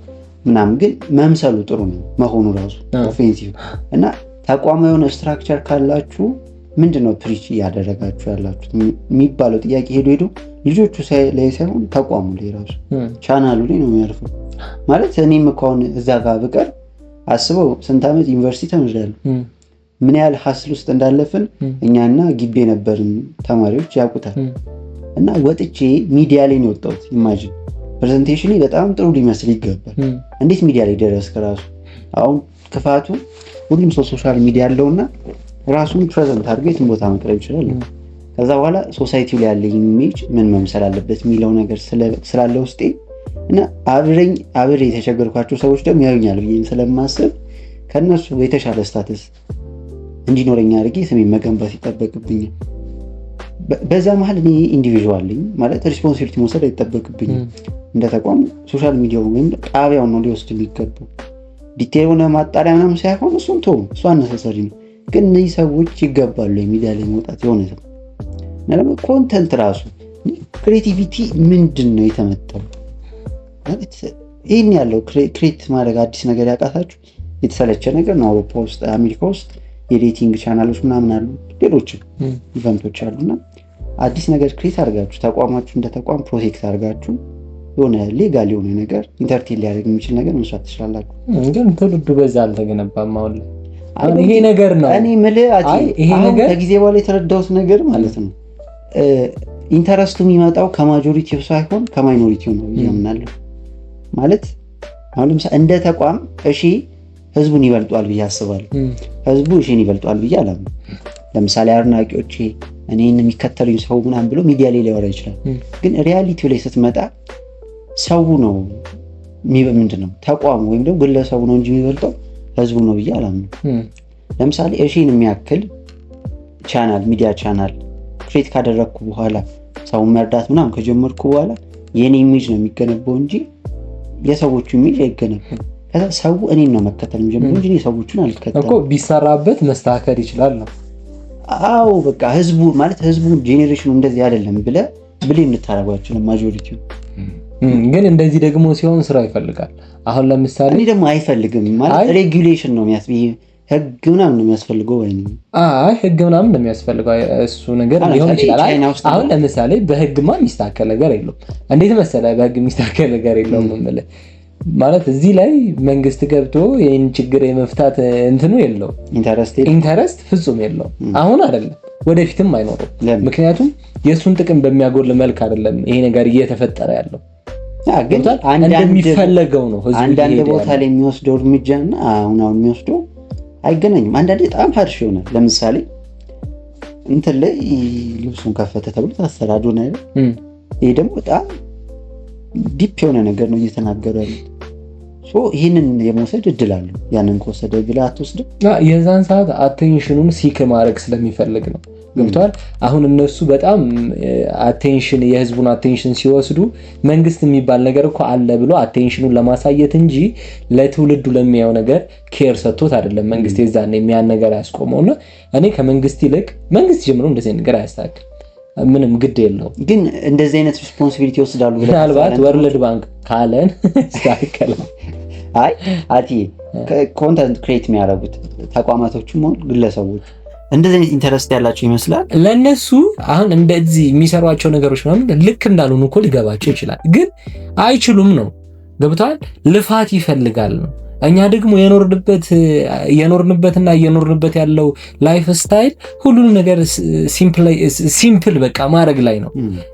ምናምን፣ ግን መምሰሉ ጥሩ ነው መሆኑ ራሱ ኦፌንሲቭ እና ተቋሙ የሆነ ስትራክቸር ካላችሁ ምንድነው ፕሪች እያደረጋችሁ ያላችሁት የሚባለው ጥያቄ ሄዶ ልጆቹ ላይ ሳይሆን ተቋሙ ላይ ራሱ ቻናሉ ላይ ነው የሚያርፈው። ማለት እኔም እኮ አሁን እዛ ጋር ብቀር አስበው ስንት ዓመት ዩኒቨርሲቲ ተምሬያለሁ፣ ምን ያህል ሀስል ውስጥ እንዳለፍን እኛና ግቢ የነበርን ተማሪዎች ያውቁታል። እና ወጥቼ ሚዲያ ላይ ነው የወጣሁት። ኢማጂን ፕሬዘንቴሽኔ በጣም ጥሩ ሊመስል ይገባል። እንዴት ሚዲያ ላይ ደረስክ ራሱ? አሁን ክፋቱ ሁሉም ሰው ሶሻል ሚዲያ ያለውና ራሱን ፕሬዘንት አድርጎ የትም ቦታ መቅረብ ይችላል። ከዛ በኋላ ሶሳይቲው ላይ ያለኝ ኢሜጅ ምን መምሰል አለበት የሚለው ነገር ስላለ ውስጤ እና አብሬ የተቸገርኳቸው ሰዎች ደግሞ ያዩኛል ብዬ ስለማስብ ከነሱ የተሻለ ስታተስ እንዲኖረኝ አድርጌ ስሜን መገንባት ይጠበቅብኛል። በዛ መሀል እኔ ኢንዲቪዥዋል ነኝ ማለት ሪስፖንሲቢሊቲ መውሰድ አይጠበቅብኝም። እንደ ተቋም ሶሻል ሚዲያው ወይም ጣቢያው ነው ሊወስድ የሚገባው። ዲቴል የሆነ ማጣሪያ ምናምን ሳይሆን እሱ አነሳሳሪ ነው። ግን እነዚህ ሰዎች ይገባሉ ሚዲያ ላይ መውጣት የሆነ ሰው እና ደግሞ ኮንተንት ራሱ ክሬቲቪቲ ምንድን ነው የተመጣው ማለት ይህን ያለው ክሬት ማድረግ አዲስ ነገር ያቃታችሁ የተሰለቸ ነገር ነው። አውሮፓ ውስጥ አሜሪካ ውስጥ የዴቲንግ ቻናሎች ምናምን አሉ፣ ሌሎችም ኢቨንቶች አሉና አዲስ ነገር ክሬት አድርጋችሁ ተቋማችሁ እንደ ተቋም ፕሮቴክት አድርጋችሁ የሆነ ሌጋል የሆነ ነገር ኢንተርቴን ሊያደርግ የሚችል ነገር መስራት ትችላላችሁ። ግን ትውልዱ በዛ አልተገነባም። አሁን ይሄ ነገር ነው እኔ የምልህ ይሄ ነገር ከጊዜ በኋላ የተረዳሁት ነገር ማለት ነው። ኢንተረስቱ የሚመጣው ከማጆሪቲው ሳይሆን ከማይኖሪቲው ነው ያምናለሁ። ማለት አሁን ለምሳሌ እንደ ተቋም እሺ ህዝቡን ይበልጧል ብዬ አስባለሁ። ህዝቡ እሺን ይበልጧል ብዬ አላምንም። ለምሳሌ አድናቂዎቼ እኔን የሚከተሉኝ ሰው ምናምን ብሎ ሚዲያ ላይ ሊያወራ ይችላል። ግን ሪያሊቲው ላይ ስትመጣ ሰው ነው ምንድነው ተቋሙ ወይም ደግሞ ግለሰቡ ነው እንጂ የሚበልጠው ህዝቡ ነው ብዬ አላምንም። ለምሳሌ እሺን የሚያክል ቻናል ሚዲያ ቻናል ክሬት ካደረግኩ በኋላ ሰው መርዳት ምናምን ከጀመርኩ በኋላ የኔ ኢሜጅ ነው የሚገነባው እንጂ የሰዎቹ ኢሜጅ አይገነባም። ከዛ ሰው እኔን ነው መከተል የሚጀምረው እንጂ የሰዎቹን አልከተልም እኮ። ቢሰራበት መስተካከል ይችላል ነው። አዎ በቃ ህዝቡ ማለት ህዝቡ ጄኔሬሽኑ እንደዚህ አይደለም ብለህ እንታረጋችሁ ማጆሪቲው ግን እንደዚህ ደግሞ ሲሆን ስራ ይፈልጋል። አሁን ለምሳሌ እኔ ደግሞ አይፈልግም ማለት ሬጉሌሽን ነው የሚያስፈልገው፣ ህግ ምናምን ነው የሚያስፈልገው ወይ ነው? ህግ ምናምን ነው የሚያስፈልገው። እሱ ነገር ሊሆን ይችላል። አሁን ለምሳሌ በህግማ የሚስተካከል ነገር የለውም። እንዴት መሰለህ በህግ የሚስተካከል ነገር የለውም ማለት ማለት እዚህ ላይ መንግስት ገብቶ ይሄን ችግር የመፍታት እንትኑ የለውም። ኢንተረስት ፍጹም የለውም። አሁን አይደለም ወደፊትም አይኖርም። ምክንያቱም የሱን ጥቅም በሚያጎል መልክ አይደለም ይሄ ነገር እየተፈጠረ ያለው። ግን እንደሚፈለገው ነው ህዝብ አንዳንድ ቦታ ላይ የሚወስደው እርምጃና አሁን የሚወስደው አይገናኝም። አንዳንዴ በጣም ሀርሽ ይሆናል። ለምሳሌ እንትን ላይ ልብሱን ከፈተ ተብሎ ታሰራዱ ነው አይደል? ይሄ ደግሞ በጣም ዲፕ የሆነ ነገር ነው እየተናገረ ያለው። ይህንን የመውሰድ እድል አለው። ያንን ከወሰደ ብለህ አትወስድም። የዛን ሰዓት አቴንሽኑን ሲክ ማድረግ ስለሚፈልግ ነው። ገብቷል። አሁን እነሱ በጣም አቴንሽን የህዝቡን አቴንሽን ሲወስዱ መንግስት የሚባል ነገር እኮ አለ ብሎ አቴንሽኑን ለማሳየት እንጂ ለትውልዱ ለሚያየው ነገር ኬር ሰጥቶት አይደለም መንግስት የዛን የሚያን ነገር ያስቆመውና እኔ ከመንግስት ይልቅ መንግስት ጀምሮ እንደዚህ ነገር አያስተካክል ምንም ግድ የለውም። ግን እንደዚህ አይነት ሪስፖንሲቢሊቲ ይወስዳሉ ብለህ ምናልባት ወርልድ ባንክ ካለን ያስተካክላል። አይ አቲ ኮንተንት ክሬት የሚያደርጉት ተቋማቶችም ሆኑ ግለሰቦች እንደዚህ አይነት ኢንተረስት ያላቸው ይመስላል። ለነሱ አሁን እንደዚህ የሚሰሯቸው ነገሮች ምናምን ልክ እንዳልሆኑ እኮ ሊገባቸው ይችላል። ግን አይችሉም ነው። ገብቷል። ልፋት ይፈልጋል ነው። እኛ ደግሞ የኖርንበትና እየኖርንበት ያለው ላይፍ ስታይል ሁሉንም ነገር ሲምፕል በቃ ማድረግ ላይ ነው።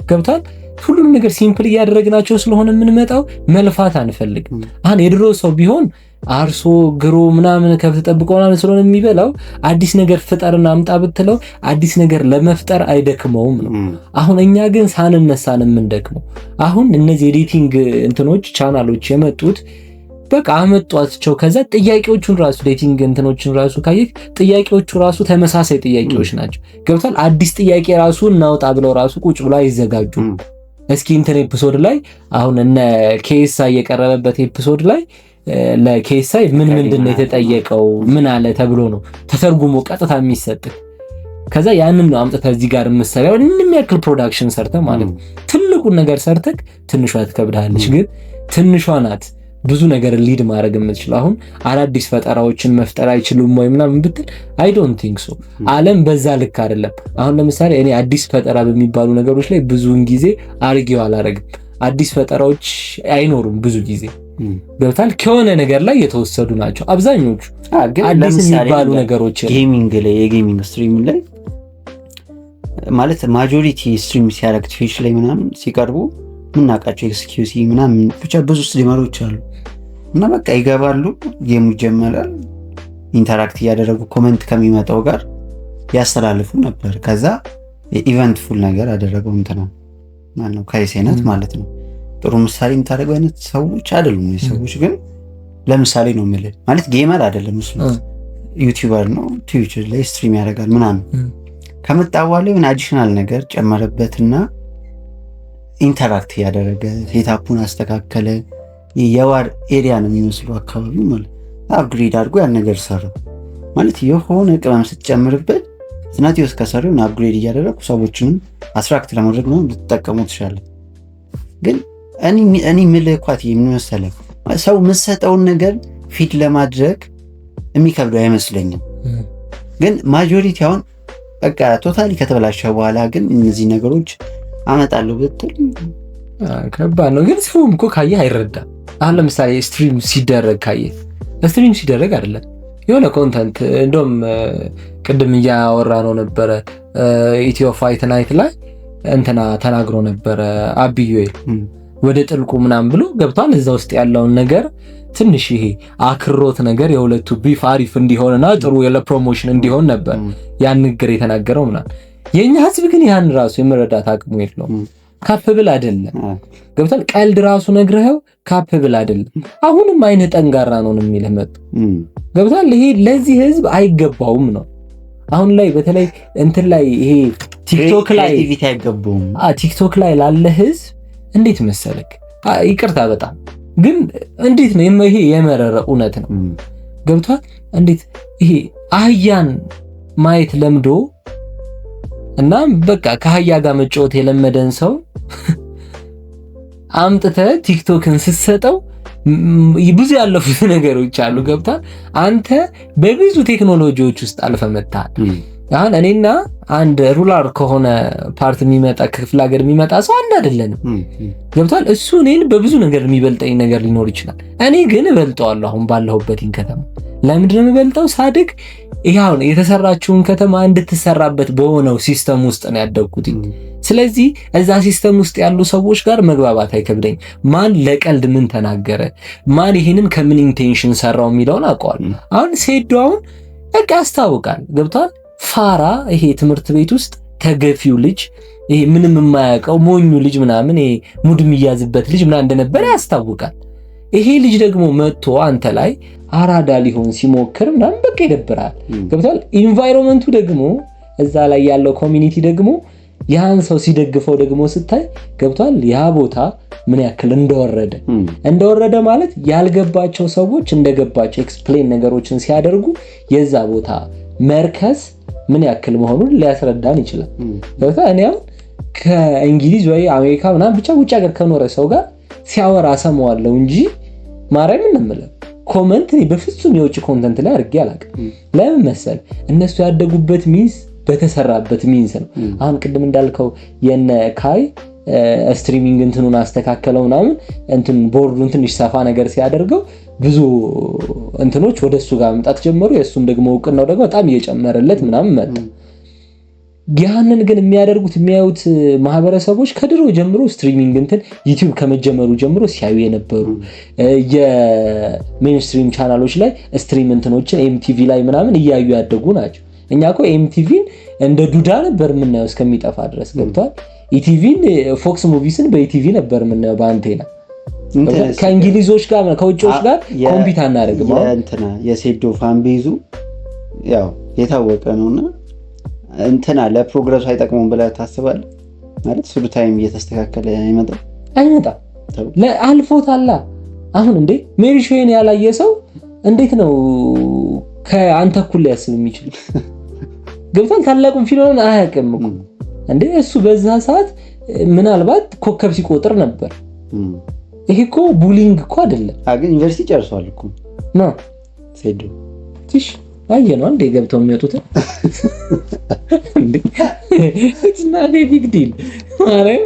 ገብቷል። ሁሉንም ነገር ሲምፕል እያደረግናቸው ስለሆነ የምንመጣው መልፋት አንፈልግም። አሁን የድሮ ሰው ቢሆን አርሶ ግሮ ምናምን ከብት ጠብቆ ምናምን ስለሆነ የሚበላው አዲስ ነገር ፍጠርና አምጣ ብትለው አዲስ ነገር ለመፍጠር አይደክመውም ነው። አሁን እኛ ግን ሳንነሳን የምንደክመው። አሁን እነዚህ ኤዲቲንግ እንትኖች ቻናሎች የመጡት በቃ አመጧቸው። ከዛ ጥያቄዎቹን ራሱ ኤዲቲንግ እንትኖችን ራሱ ካየክ ጥያቄዎቹ ራሱ ተመሳሳይ ጥያቄዎች ናቸው። ገብቷል። አዲስ ጥያቄ ራሱ እናውጣ ብለው ራሱ ቁጭ ብለው አይዘጋጁ። እስኪ እንትን ኤፒሶድ ላይ አሁን እነ ኬኤስአይ የቀረበበት ኤፒሶድ ላይ ለኬኤስአይ ምንድን ነው የተጠየቀው ምን አለ ተብሎ ነው ተተርጉሞ ቀጥታ የሚሰጥ። ከዛ ያንን ነው አምጥተህ እዚህ ጋር የምትሰራው ምንም ያክል ፕሮዳክሽን ሰርተህ ማለት ነው። ትልቁን ነገር ሰርተህ ትንሿ ትከብዳለች። ግን ትንሿ ናት ብዙ ነገር ሊድ ማድረግ የምትችለው። አሁን አዳዲስ ፈጠራዎችን መፍጠር አይችሉም ወይ ምናምን ብትል አይ ዶንት ቲንክ ሶ። ዓለም በዛ ልክ አይደለም። አሁን ለምሳሌ እኔ አዲስ ፈጠራ በሚባሉ ነገሮች ላይ ብዙውን ጊዜ አርጊው አላረግም። አዲስ ፈጠራዎች አይኖሩም ብዙ ጊዜ ገብታል። ከሆነ ነገር ላይ የተወሰዱ ናቸው አብዛኞቹ። አዲስ የሚባሉ ነገሮች ጌሚንግ ላይ የጌሚንግ ስትሪም ላይ ማለት ማጆሪቲ ስትሪም ሲያደርግ ትዊች ላይ ምናምን ሲቀርቡ ምናቃቸው ኤክስኪዩሲ ምናምን ብቻ ብዙ ስትሪመሮች አሉ እና በቃ ይገባሉ፣ ጌሙ ይጀመራል፣ ኢንተራክት እያደረጉ ኮሜንት ከሚመጣው ጋር ያስተላልፉ ነበር። ከዛ ኢቨንት ፉል ነገር አደረገው እንትና ማለት ነው ካይሴናት ማለት ነው። ጥሩ ምሳሌ የምታደርገው አይነት ሰዎች አይደሉም። ሰዎች ግን ለምሳሌ ነው የምልህ ማለት ጌመር አይደለም እሱ ዩቲዩበር ነው፣ ትዊች ላይ ስትሪም ያደርጋል ምናምን። ከመጣ በኋላ የሆነ አዲሽናል ነገር ጨመረበትና ኢንተራክት ያደረገ ሴታፑን አስተካከለ። የዋር ኤሪያ ነው የሚመስለው አካባቢ ማለት አፕግሬድ አድርጎ ያን ነገር ሰራ ማለት የሆነ ቅመም ስትጨምርበት ስናቲዮስ ከሰሩን አፕግሬድ እያደረጉ ሰዎችን አትራክት ለማድረግ ነው ልትጠቀሙ ትችላለህ። ግን እኔ ምልኳት የሚመሰለው ሰው የምትሰጠውን ነገር ፊት ለማድረግ የሚከብደው አይመስለኝም። ግን ማጆሪቲ አሁን በቃ ቶታሊ ከተበላሸ በኋላ ግን እነዚህ ነገሮች አመጣለሁ ብትል ከባድ ነው። ግን ሰውም እኮ ካየህ አይረዳም። አሁን ለምሳሌ ስትሪም ሲደረግ ካየህ ስትሪም ሲደረግ አይደለም የሆነ ኮንተንት እንደውም ቅድም እያወራ ነው ነበረ ኢትዮ ፋይት ናይት ላይ እንትና ተናግሮ ነበረ አብዩኤል ወደ ጥልቁ ምናምን ብሎ ገብቷል። እዛ ውስጥ ያለውን ነገር ትንሽ ይሄ አክሮት ነገር የሁለቱ ቢፍ አሪፍ እንዲሆንና ጥሩ ለፕሮሞሽን እንዲሆን ነበር ያን ንግግር የተናገረው ምናምን። የኛ ህዝብ ግን ያን ራሱ የመረዳት አቅሙ የለውም። ካፕብል አይደለም ገብቷል። ቀልድ ራሱ ነግረኸው ካፕብል አይደለም። አሁንም አይነ ጠንጋራ ነው የሚልህ መጡ ገብቷል። ይሄ ለዚህ ህዝብ አይገባውም ነው። አሁን ላይ በተለይ እንትን ላይ ይሄ ቲክቶክ ላይ አይገባውም። ቲክቶክ ላይ ላለ ህዝብ እንዴት መሰለክ፣ ይቅርታ በጣም ግን እንዴት ነው ይሄ የመረረ እውነት ነው ገብቷል። እንዴት ይሄ አህያን ማየት ለምዶ እና በቃ ከአህያ ጋር መጫወት የለመደን ሰው አምጥተህ ቲክቶክን ስትሰጠው ብዙ ያለፉት ነገሮች አሉ ገብቷል። አንተ በብዙ ቴክኖሎጂዎች ውስጥ አልፈህ መጥተሃል። አሁን እኔና አንድ ሩላር ከሆነ ፓርት የሚመጣ ክፍለ ሀገር የሚመጣ ሰው አንድ አይደለንም። ገብቷል። እሱ እኔን በብዙ ነገር የሚበልጠኝ ነገር ሊኖር ይችላል። እኔ ግን እበልጠዋለሁ። አሁን ባለሁበት ከተማ ለምንድን ነው የምበልጠው? ሳድግ ይሄውን የተሰራችውን ከተማ እንድትሰራበት በሆነው ሲስተም ውስጥ ነው ያደግኩት። ስለዚህ እዛ ሲስተም ውስጥ ያሉ ሰዎች ጋር መግባባት አይከብደኝ። ማን ለቀልድ ምን ተናገረ፣ ማን ይሄንን ከምን ኢንቴንሽን ሰራው የሚለውን አውቀዋለሁ። አሁን ሴዶውን በቃ ያስታውቃል። ገብቷል። ፋራ ይሄ ትምህርት ቤት ውስጥ ተገፊው ልጅ ይሄ ምንም የማያውቀው ሞኙ ልጅ ምናምን ይሄ ሙድ የሚያዝበት ልጅ ምናምን እንደነበረ ያስታውቃል። ይሄ ልጅ ደግሞ መጥቶ አንተ ላይ አራዳ ሊሆን ሲሞክር ምናምን በቃ ይደብራል። ገብቷል። ኢንቫይሮንመንቱ ደግሞ እዛ ላይ ያለው ኮሚኒቲ ደግሞ ያን ሰው ሲደግፈው ደግሞ ስታይ ገብቷል። ያ ቦታ ምን ያክል እንደወረደ ማለት ያልገባቸው ሰዎች እንደገባቸው ኤክስፕሌን ነገሮችን ሲያደርጉ የዛ ቦታ መርከዝ ምን ያክል መሆኑን ሊያስረዳን ይችላል። ገብቷል። እኔ አሁን ከእንግሊዝ ወይ አሜሪካ ምናምን ብቻ ውጭ ሀገር ከኖረ ሰው ጋር ሲያወራ ሰማዋለሁ እንጂ ማርያምን ነው የምለው ኮመንት በፍጹም የውጭ ኮንተንት ላይ አድርጌ አላውቅም። ለምን መሰል እነሱ ያደጉበት ሚንስ በተሰራበት ሚንስ ነው። አሁን ቅድም እንዳልከው የነ ካይ ስትሪሚንግ እንትኑን አስተካከለው ምናምን እንትን ቦርዱን ትንሽ ሰፋ ነገር ሲያደርገው ብዙ እንትኖች ወደሱ ጋር መምጣት ጀመሩ። የሱም ደግሞ እውቅናው ደግሞ በጣም እየጨመረለት ምናምን መጣ። ያንን ግን የሚያዩት ማህበረሰቦች ከድሮ ጀምሮ ስትሪሚንግ እንትን ዩቲዩብ ከመጀመሩ ጀምሮ ሲያዩ የነበሩ የሜንስትሪም ቻናሎች ላይ ስትሪም እንትኖችን ኤምቲቪ ላይ ምናምን እያዩ ያደጉ ናቸው። እኛ እኮ ኤምቲቪን እንደ ዱዳ ነበር የምናየው እስከሚጠፋ ድረስ ገብቷል። ኢቲቪን ፎክስ ሙቪስን በኢቲቪ ነበር የምናየው በአንቴና። ከእንግሊዞች ጋር ከውጭዎች ጋር ኮምፒት አናደርግም። እንትና የሴዶ ፋን ቤዙ ያው የታወቀ ነውና እንትና ለፕሮግረሱ አይጠቅሙም ብለህ ታስባለህ? ማለት ሱሉ ታይም እየተስተካከለ አይመጣም አልፎታላ። አሁን እንዴ ሜሪ ሾይን ያላየ ሰው እንዴት ነው ከአንተ እኩል ሊያስብ የሚችል? ገብቷል። ታላቁን ፊልምን አያውቅም እኮ እንዴ እሱ በዛ ሰዓት ምናልባት ኮከብ ሲቆጥር ነበር። ይሄ እኮ ቡሊንግ እኮ አይደለም። ግን ዩኒቨርሲቲ ጨርሷል እኮ ነው ሴዶ ትሽ አየነው እንዴ ገብተው የሚወጡት እንዴ it's not a big deal ማለት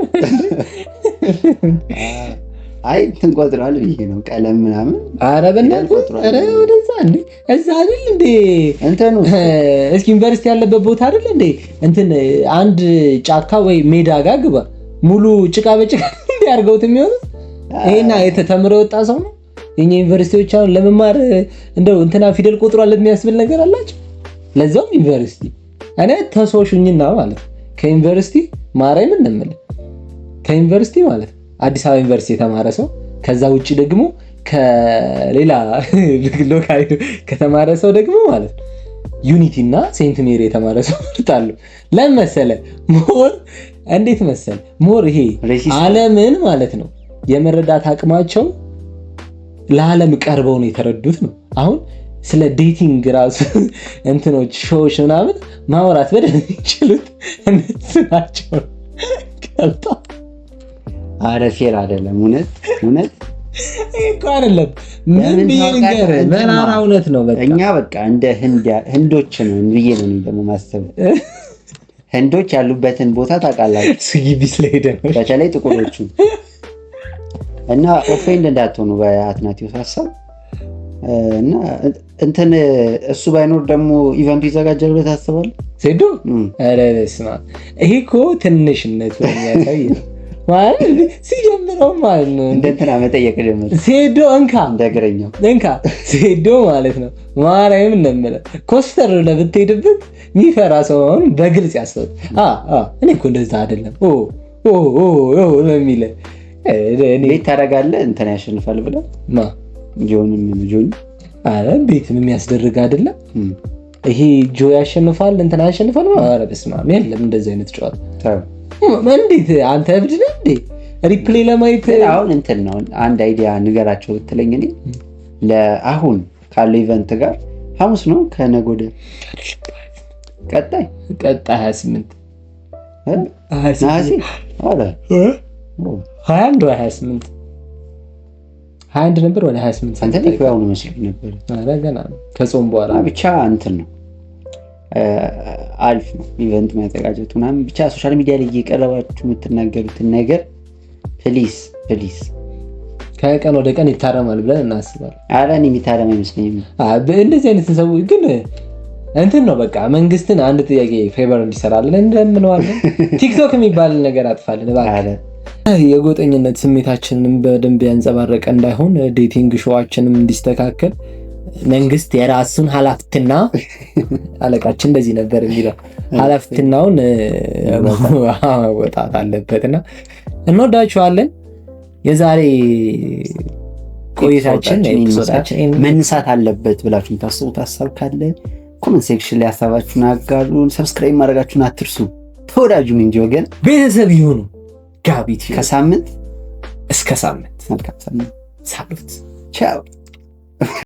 አይ ትንቆጥራል ብዬ ነው ቀለም ምናምን። ኧረ በእናትህ ኧረ ወደዛ እንዴ እዛ አይደል እንዴ እንትኑ እስኪ ዩኒቨርሲቲ ያለበት ቦታ አይደል እንዴ እንትን አንድ ጫካ ወይ ሜዳ ጋር ግባ ሙሉ ጭቃ በጭቃ እንዲያርገውት የሚሆነው ይሄና የተተምረ ወጣ ሰው ነው። የኛ ዩኒቨርሲቲዎች አሁን ለመማር እንደው እንትና ፊደል ቆጥሯል የሚያስብል ነገር አላቸው። ለዛው ዩኒቨርሲቲ እኔ ተሶሹኝና ማለት ከዩኒቨርሲቲ ማርያምን እንምል ከዩኒቨርሲቲ ማለት አዲስ አበባ ዩኒቨርሲቲ የተማረ ሰው ከዛ ውጪ ደግሞ ከሌላ ሎካል ከተማረ ሰው ደግሞ ማለት ዩኒቲ እና ሴንት ሜሪ የተማረ ሰው ይጣሉ። ለምን መሰለ ሞር እንዴት መሰለ ሞር ይሄ ዓለምን ማለት ነው የመረዳት አቅማቸው ለዓለም ቀርበው ነው የተረዱት ነው። አሁን ስለ ዴቲንግ ራሱ እንትኖች ሾዎች ምናምን ማውራት በደንብ ይችሉት እነሱ ናቸው። ቀልጣ አረ ፌር አይደለም። እውነት እኮ አይደለም። ምን ቢንገር በራራ እውነት ነው። በቃ እኛ በቃ እንደ ህንዶች ነው ብዬ ነው ደግሞ ማሰብ። ህንዶች ያሉበትን ቦታ ታውቃላችሁ። ስጊቢስ ላይ ደግሞ በተለይ ጥቁሮቹ እና ኦፌንድ እንዳትሆኑ በአትናቲዮስ ሐሳብ እና እንትን እሱ ባይኖር ደግሞ ኢቨንቱ ይዘጋጃል ብለህ ታስባለህ? ሴዶ አረ በስመ አብ ይሄ እኮ ትንሽነት የሚያሳይ ነው ማለት ሲጀምረው ማለት ነው። እንትና መጠየቅ ጀመረ ሴዶ እንካ ሴዶ ማለት ነው። ማርያም እንደምለ ኮስተር ለብትሄድበት የሚፈራ ሰው አሁን በግልጽ ያስታውቅ እኔ እኮ እንደዛ አይደለም ለሚለ ቤት ታደርጋለህ እንትን ያሸንፋል ብለህ ጆን አረ ቤትም የሚያስደርግ አይደለም ይሄ ጆ ያሸንፋል እንትን ያሸንፋል። አረ በስመ አብ የለም እንደዚህ አይነት ጨዋታ። እንዴት አንተ እብድ ነህ እንዴ? ሪፕሌይ ለማየት አሁን እንትን ነው አንድ አይዲያ ንገራቸው ብትለኝ እኔ ለአሁን ካለው ኢቨንት ጋር ሐሙስ ነው ከነገ ወዲያ ቀጣይ 28 አረ 21 ወይ 28 21 ነበር ወደ 28 አንተ ነው ያው ነው መስሎኝ ነበር። አረ ገና ከጾም በኋላ ብቻ እንትን ነው አሪፍ ነው ኢቨንት ማዘጋጀቱ ምናምን። ብቻ ሶሻል ሚዲያ ላይ እየቀረባችሁ የምትናገሩትን ነገር ፕሊስ ከቀን ወደ ቀን ይታረማል ብለን እናስባለን። ኧረ እኔ የሚታረም አይመስለኝም። እንደዚህ አይነት ሰዎች ግን እንትን ነው በቃ መንግስትን አንድ ጥያቄ ፌቨር እንዲሰራልን እንደምንዋለን። ቲክቶክ የሚባል ነገር አጥፋልን እባክህ። የጎጠኝነት ስሜታችንን በደንብ ያንጸባረቀ እንዳይሆን ዴቲንግ ሾዋችንም እንዲስተካከል መንግስት የራሱን ኃላፊነትና አለቃችን እንደዚህ ነበር የሚለው ኃላፊነቱን መወጣት አለበትና እንወዳችኋለን። የዛሬ ቆይታችን መነሳት አለበት ብላችሁ ታስቡት ሀሳብ ካለ ኮሜንት ሴክሽን ላይ ሀሳባችሁን አጋሩን። ሰብስክራይብ ማድረጋችሁን አትርሱ። ተወዳጁን እንጂ ወገን ቤተሰብ ይሁኑ። ጋቢት ከሳምንት እስከ ሳምንት መልካም ሳምንት። ሳሉት ቻው